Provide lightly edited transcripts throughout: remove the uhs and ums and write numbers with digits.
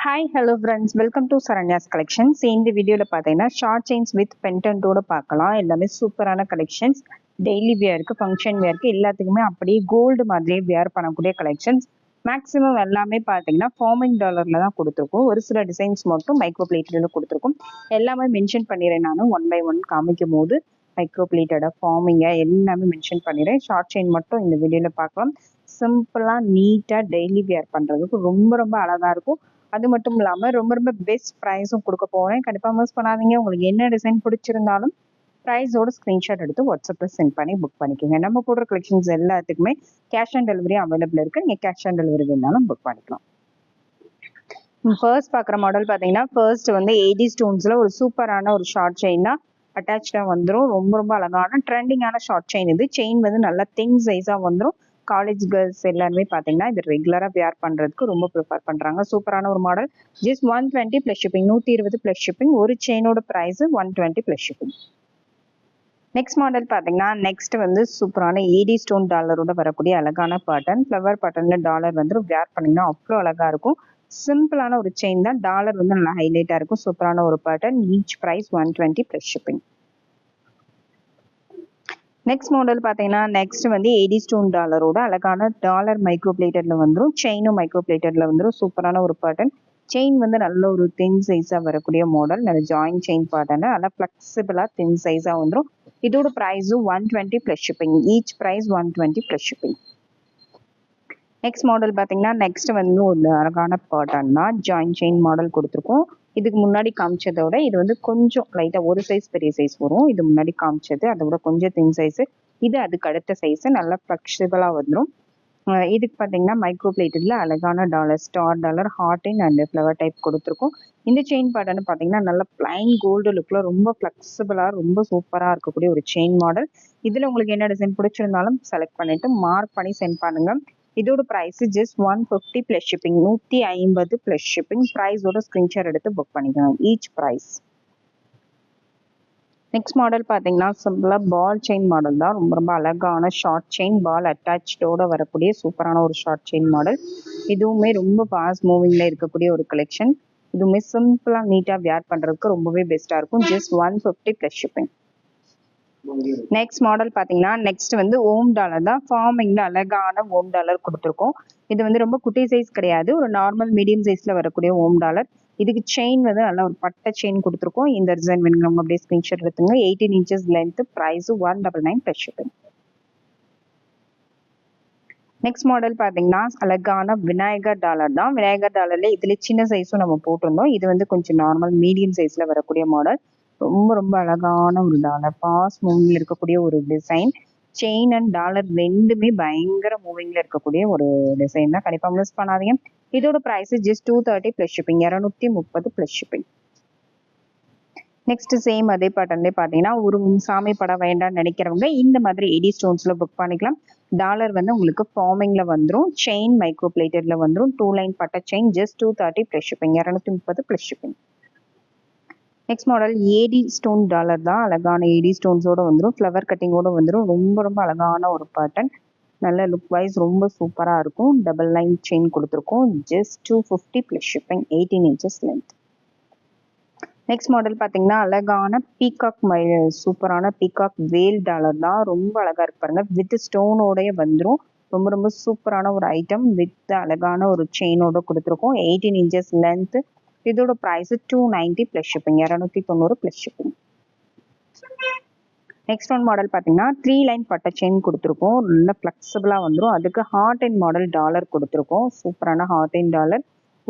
Hi hello friends, welcome to Saranya's collections. இந்த வீடியோவில் பார்த்தீங்கன்னா ஷார்ட் செயின்ஸ் வித் பென்டென்ட்டோட பார்க்கலாம். எல்லாமே சூப்பரான கலெக்ஷன்ஸ். டெய்லி வியருக்கு, ஃபங்க்ஷன் வியருக்கு எல்லாத்துக்குமே அப்படியே கோல்டு மாதிரியே வியர் பண்ணக்கூடிய கலெக்ஷன்ஸ். மேக்ஸிமம் எல்லாமே பார்த்தீங்கன்னா ஃபார்மிங் டாலரில் தான் கொடுத்துருக்கோம். ஒரு சில டிசைன்ஸ் மட்டும் மைக்ரோ பிளேட்டடில் கொடுத்துருக்கோம். எல்லாமே மென்ஷன் பண்ணிடுறேன், நான் ஒன் பை ஒன் காமிக்கும் போது மைக்ரோ பிளேட்டடாக ஃபார்மிங்கை எல்லாமே மென்ஷன் பண்ணிடுறேன். ஷார்ட் செயின் மட்டும் இந்த வீடியோவில் பார்க்கலாம். சிம்பிளாக நீட்டாக டெய்லி வியர் பண்ணுறதுக்கு ரொம்ப ரொம்ப அழகாக இருக்கும். அது மட்டும் இல்லாமல் ரொம்ப ரொம்ப பெஸ்ட் ப்ரைஸும் கொடுக்க போகிறேன். கண்டிப்பாக மிஸ் பண்ணாதீங்க. உங்களுக்கு என்ன டிசைன் பிடிச்சிருந்தாலும் ப்ரைஸோட ஸ்க்ரீன்ஷாட் எடுத்து வாட்ஸ்அப்பில் சென்ட் பண்ணி புக் பண்ணிக்கோங்க. நம்ம போடுற கலெக்ஷன்ஸ் எல்லாத்துக்குமே கேஷ் ஆன் டெலிவரி அவைலபிள் இருக்குது. நீங்கள் கேஷ் ஆன் டெலிவரி வேணாலும் புக் பண்ணிக்கலாம். ஃபர்ஸ்ட் பார்க்குற மாடல் பார்த்தீங்கன்னா ஃபர்ஸ்ட் வந்து 80 ஸ்டோன்ஸில் ஒரு சூப்பரான ஒரு ஷார்ட் செயினாக அட்டாச்சாக வந்துடும். ரொம்ப ரொம்ப அழகான ட்ரெண்டிங்கான ஷார்ட் செயின். இது செயின் வந்து நல்லா தின் சைஸாக வந்துடும். காலேஜ் கேர்ள்ஸ் எல்லாருமே பார்த்தீங்கன்னா இது ரெகுலராக வியர் பண்ணுறதுக்கு ரொம்ப ப்ரிஃபர் பண்ணுறாங்க. சூப்பரான ஒரு model. Just 120 plus shipping, 120 plus shipping. ஒரு செயினோட price 120 plus shipping. Next model பார்த்தீங்கன்னா நெக்ஸ்ட் வந்து சூப்பரான 80 ஸ்டோன் டாலரோட வரக்கூடிய அழகான பேட்டர்ன். ஃப்ளவர் பேட்டர்னில் டாலர் வந்து வியர் பண்ணிங்கன்னா அவ்வளோ அழகாக இருக்கும். சிம்பிளான ஒரு செயின் தான். டாலர் வந்து நல்லா ஹைலைட்டாக இருக்கும். சூப்பரான ஒரு pattern. Each price 120 plus shipping. Next model பார்த்தீங்கன்னா நெக்ஸ்ட் வந்து 80 ஸ்டோன் டாலரோட அழகான டாலர் மைக்ரோ பிளேட்டட்ல வந்துடும். செயினும் மைக்ரோ பிளேட்டட்ல வந்துடும். சூப்பரான ஒரு பேட்டர்ன். செயின் வந்து நல்ல ஒரு தின் சைஸாக வரக்கூடிய மாடல். நல்ல ஜாயின் செயின் பேட்டர்ன். நல்லா ஃப்ளெக்சிபிளாக தின் சைஸாக வந்துடும். இதோட ப்ரைஸும் 120 plus shipping. Each price 120 plus shipping. Next model பார்த்தீங்கன்னா நெக்ஸ்ட் வந்து ஒரு அழகான பேட்டர்ன் தான். ஜாயின் செயின் மாடல் கொடுத்துருக்கோம். இதுக்கு முன்னாடி காமிச்சதோட இது வந்து கொஞ்சம் லைட்டாக ஒரு சைஸ் பெரிய சைஸ் வரும். இது முன்னாடி காமிச்சது அதை விட கொஞ்சம் தின் சைஸு. இது அதுக்கு அடுத்த சைஸு. நல்லா ஃப்ளெக்சிபிளாக வந்துடும். இதுக்கு பார்த்தீங்கன்னா மைக்ரோ பிளேட்டடில் அழகான dollar, star dollar, heart and flower type கொடுத்துருக்கோம். இந்த செயின் பேட்டர்னு பார்த்தீங்கன்னா நல்ல பிளைன் கோல்டு லுக்கில் ரொம்ப ஃப்ளெக்சிபிளாக ரொம்ப சூப்பராக இருக்கக்கூடிய ஒரு செயின் மாடல். இதில் உங்களுக்கு என்ன டிசைன் பிடிச்சிருந்தாலும் செலக்ட் பண்ணிவிட்டு மார்க் பண்ணி சென்ட் பண்ணுங்கள். இதோட price just 150 plus shipping. 150 plus shipping. ப்ரைஸோட ஸ்க்ரீன்ஷாட் எடுத்து புக் பண்ணிக்கோங்க. Each price. நெக்ஸ்ட் மாடல் பார்த்தீங்கன்னா சிம்பிளாக பால் செயின் மாடல் தான். ரொம்ப ரொம்ப அழகான ஷார்ட் செயின் பால் அட்டாச்சோட வரக்கூடிய சூப்பரான ஒரு ஷார்ட் செயின் மாடல். இதுவுமே ரொம்ப ஃபாஸ்ட் மூவிங்கில் இருக்கக்கூடிய ஒரு கலெக்ஷன். இதுவுமே சிம்பிளாக நீட்டாக வியர் பண்ணுறதுக்கு ரொம்பவே பெஸ்ட்டாக இருக்கும். Just 150 plus shipping. Next model பார்த்தீங்கன்னா நெக்ஸ்ட் வந்து ஓம் டாலர் தான். ஃபார்மிங்கில் அழகான ஓம் டாலர் கொடுத்துருக்கோம். இது வந்து ரொம்ப குட்டி சைஸ் கிடையாது. ஒரு நார்மல் மீடியம் சைஸில் வரக்கூடிய ஓம் டாலர். இதுக்கு செயின் வந்து நல்லா ஒரு பட்டை செயின் கொடுத்துருக்கோம். இந்த டிசைன் வேணுங்க அப்படியே ஸ்க்ரீன்ஷாட் எடுத்துங்க. 18 inches length. Price 199 plus shipping. Next model பார்த்தீங்கன்னா அழகான விநாயகர் டாலர் தான். விநாயகர் டாலர்ல இதுல சின்ன சைஸும் நம்ம போட்டிருந்தோம். இது வந்து கொஞ்சம் நார்மல் மீடியம் சைஸ்ல வரக்கூடிய மாடல். ரொம்ப ரொம்ப அழகான ஒரு டாலர். ஃபாஸ்ட் மூவிங்ல இருக்கக்கூடிய ஒரு டிசைன். செயின் அண்ட் டாலர் ரெண்டுமே பயங்கர மூவிங்ல இருக்கக்கூடிய ஒரு டிசைன் தான். கண்டிப்பா மிஸ் பண்ணாதீங்க. இதோட price just 230 plus shipping. 230 plus shipping. Next same அதே பேட்டர்ன்லேயே பார்த்தீங்கன்னா ஒரு சாமி படம் வேண்டாம்னு நினைக்கிறவங்க இந்த மாதிரி 80 ஸ்டோன்ஸில் புக் பண்ணிக்கலாம். டாலர் வந்து உங்களுக்கு ஃபார்மிங்கில் வந்துடும். செயின் மைக்ரோ பிளேட்டட்ல வந்துடும். 2 லைன் பட்ட chain. Just 230 plus shipping. 230 plus shipping. Next model 80 stone dollar தான். அழகான 80 ஸ்டோன்ஸோட வந்துடும். ஃப்ளவர் கட்டிங்கோட வந்துடும். ரொம்ப ரொம்ப அழகான ஒரு பேட்டர்ன். நல்ல லுக் வைஸ் ரொம்ப சூப்பராக இருக்கும். டபுள் லைன் செயின் கொடுத்துருக்கோம். Just 250 plus shipping. 18 inches length. Next model பார்த்தீங்கன்னா அழகான பீகாக் சூப்பரான பீகாக் வேல் டாலர் தான். ரொம்ப அழகாக இருக்கு பாருங்க. வித் ஸ்டோனோடைய வந்துடும். ரொம்ப ரொம்ப சூப்பரான ஒரு ஐட்டம். வித் அழகான ஒரு செயினோட கொடுத்துருக்கோம். 18 inches லென்த். இதோட price 290 plus shipping. 290 plus shipping. Next one model பார்த்தீங்கன்னா 3 லைன் பட்ட செயின் கொடுத்துருக்கோம். நல்ல ஃப்ளெக்சிபிளாக வந்துடும். அதுக்கு ஹார்ட் அண்ட் மாடல் டாலர் கொடுத்துருக்கோம். சூப்பரான ஹார்ட் அண்ட் டாலர்.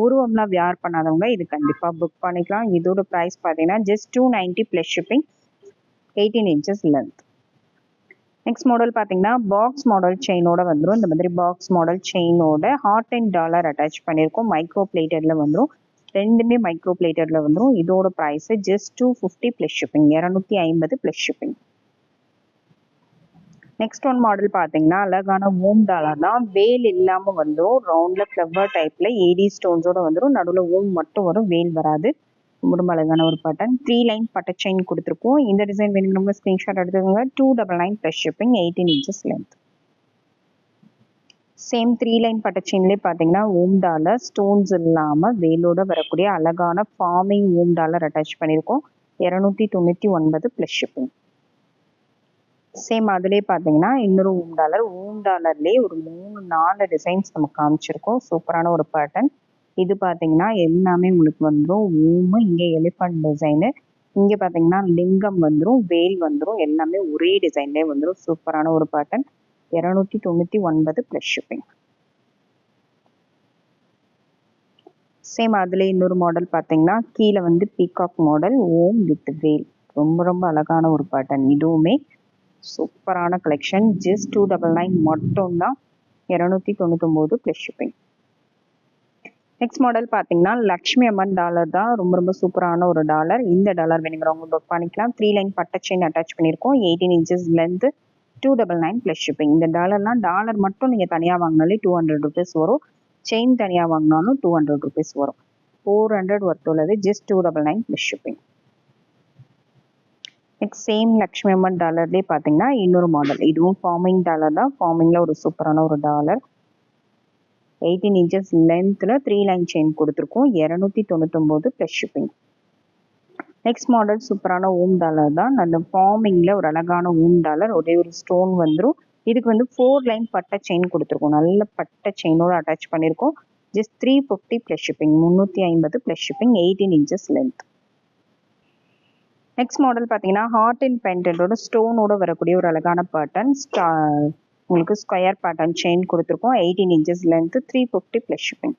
உருவம்லாம் வியர் பண்ணாதவங்க இது கண்டிப்பாக புக் பண்ணிக்கலாம். இதோட ப்ரைஸ் பார்த்தீங்கன்னா just 290 plus shipping. 18 inches length. Next model பார்த்தீங்கன்னா பாக்ஸ் மாடல் செயினோட வந்துடும். இந்த மாதிரி பாக்ஸ் மாடல் செயினோட ஹார்ட் அண்ட் டாலர் அட்டாச் பண்ணியிருக்கோம். மைக்ரோ பிளேட்டட்ல வந்துடும். ரெண்டுமே மைக்ரோ பிளேட்டட்ல வந்துடும். இதோட price just 250 plus shipping. 250 plus shipping. Next one model பார்த்தீங்கன்னா அழகான ஓம் டாலர் தான். வேல் இல்லாமல் வந்துடும். ரவுண்டில் ஃப்ளவர் டைப்பில் 80 ஸ்டோன்ஸோட வந்துடும். நடுவில் ஓம் மட்டும் வரும், வேல் வராது. ரொம்ப அழகான ஒரு பேட்டர்ன். 3 லைன் பட்ட செயின் கொடுத்துருக்கோம். இந்த டிசைன் வேணுங்கிறவங்க ஸ்க்ரீன்ஷாட் எடுத்துக்கோங்க. 299 plus shipping. 18 inches length. Same 3 line பட்ட செயின்லேயே பார்த்தீங்கன்னா ஓம் டாலர் ஸ்டோன்ஸ் இல்லாமல் வேலோட வரக்கூடிய அழகான ஃபார்மிங் ஓம் டாலர் அட்டாச் பண்ணியிருக்கோம். 299 ப்ளஸ் ஷிப்பிங். சேம் அதுலேயே பார்த்தீங்கன்னா இன்னொரு ஓம் டாலர்லேயே ஒரு 3-4 டிசைன்ஸ் நமக்கு காமிச்சிருக்கோம். சூப்பரான ஒரு பேட்டர்ன். இது பார்த்தீங்கன்னா எல்லாமே உங்களுக்கு வந்துடும். ஓமு, இங்கே எலிஃபண்ட் டிசைனு, இங்கே பார்த்தீங்கன்னா லிங்கம் வந்துடும், வேல் வந்துடும். எல்லாமே ஒரே டிசைன்லேயே வந்துடும். சூப்பரான ஒரு பேட்டர்ன். 299 plus shipping. சேம் அதில் இன்னொரு மாடல் பார்த்தீங்கன்னா கீழே வந்து பீகாக் மாடல் ஓம் வித் வேல். ரொம்ப ரொம்ப அழகான ஒரு பேட்டர்ன். இதுவுமே சூப்பரான கலெக்ஷன். ஜஸ்ட் 299 மட்டும்தான். 299 ப்ளஸ் ஷிப்பிங். நெக்ஸ்ட் மாடல் பார்த்தீங்கன்னா லக்ஷ்மி அம்மன் டாலர் தான். ரொம்ப ரொம்ப சூப்பரான ஒரு டாலர். இந்த டாலர் வேணுங்கிறவங்க புக் பண்ணிக்கலாம். 3 லைன் பட்ட செயின் அட்டாச் பண்ணியிருக்கோம். 18 இன்ச்சஸ் லென்த். 299 plus shipping. இந்த டாலர் மட்டும் நீங்கள் தனியாக வாங்கினாலே 200 ருபீஸ் வரும். செயின் தனியாக வாங்கினாலும் 200 ருபீஸ் வரும். 400 ஒர்த் உள்ளது. Just 299 plus shipping. Next same Lakshmi Amman டாலர்லேயே பார்த்தீங்கன்னா இன்னொரு மாடல். இதுவும் ஃபார்மிங் டாலர் தான். ஃபார்மிங்கில் ஒரு சூப்பரான ஒரு டாலர். 18 இன்ச்சஸ் லென்த்தில் 3 லைன் செயின் கொடுத்துருக்கோம். 299 ப்ளஸ் ஷிப்பிங். நெக்ஸ்ட் மாடல் சூப்பரான ஓம் டாலர் தான். அந்த ஃபார்மிங்கில் ஒரு அழகான ஓம் டாலர். ஒரே ஒரு ஸ்டோன் வந்துடும். இதுக்கு வந்து 4 லைன் பட்ட செயின் கொடுத்துருக்கோம். நல்ல பட்ட செயினோட அட்டாச் பண்ணியிருக்கோம். Just 350 plus shipping. 350 plus shipping. 18 inches length. Next model பார்த்தீங்கன்னா ஹார்ட் அண்ட் பெண்டன்டோட ஸ்டோனோட வரக்கூடிய ஒரு அழகான பேட்டர்ன். உங்களுக்கு ஸ்கொயர் பேட்டர்ன் செயின் கொடுத்துருக்கோம். 18 inches length. 350 plus shipping.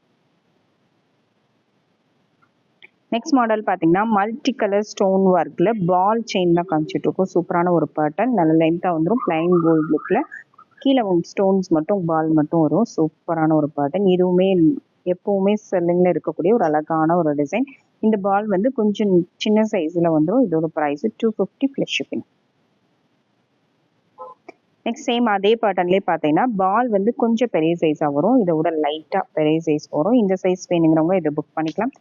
Next model பார்த்தீங்கன்னா மல்டி கலர் ஸ்டோன் ஒர்க்கில் பால் செயின் தான் காமிச்சிட்டு இருக்கோம். சூப்பரான ஒரு பேட்டர்ன். நல்ல லென்த்தாக வந்துடும். பிளைன் கோல்ட் லுக்கில் கீழே ஸ்டோன்ஸ் மட்டும் பால் மட்டும் வரும். சூப்பரான ஒரு பேட்டர்ன். இதுவுமே எப்பவுமே செல்லிங்கில் இருக்கக்கூடிய ஒரு அழகான ஒரு டிசைன். இந்த பால் வந்து கொஞ்சம் சின்ன சைஸில் வந்துடும். இதோட price 250 plus shipping. Next same அதே பேட்டர்ன்லேயே பார்த்தீங்கன்னா பால் வந்து கொஞ்சம் பெரிய சைஸாக வரும். இதோட லைட்டாக பெரிய சைஸ் வரும். இந்த சைஸ் வேணுங்கிறவங்க இதை புக் பண்ணிக்கலாம்.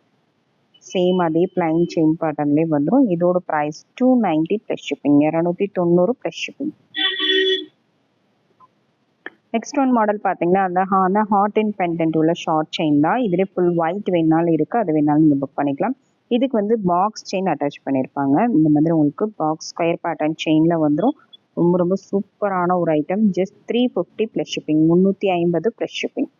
சேம் அதே பிளைன் செயின் பேட்டர்ன்லேயே வந்துடும். இதோட price 290 plus shipping. 290 plus shipping. Next one model பார்த்தீங்கன்னா அந்த ஹார்ட் அண்ட் பெண்டன்ட் உள்ள ஷார்ட் செயின் தான். இதிலே ஃபுல் ஒயிட் வேணாலும் இருக்குது. அது வேணாலும் நீங்கள் புக் பண்ணிக்கலாம். இதுக்கு வந்து பாக்ஸ் செயின் அட்டாச் பண்ணியிருப்பாங்க. இந்த மாதிரி உங்களுக்கு பாக்ஸ் ஸ்கொயர் பேட்டர்ன் செயினில் வந்துடும். ரொம்ப ரொம்ப சூப்பரான ஒரு item. Just 350 plus shipping. 350 plus shipping.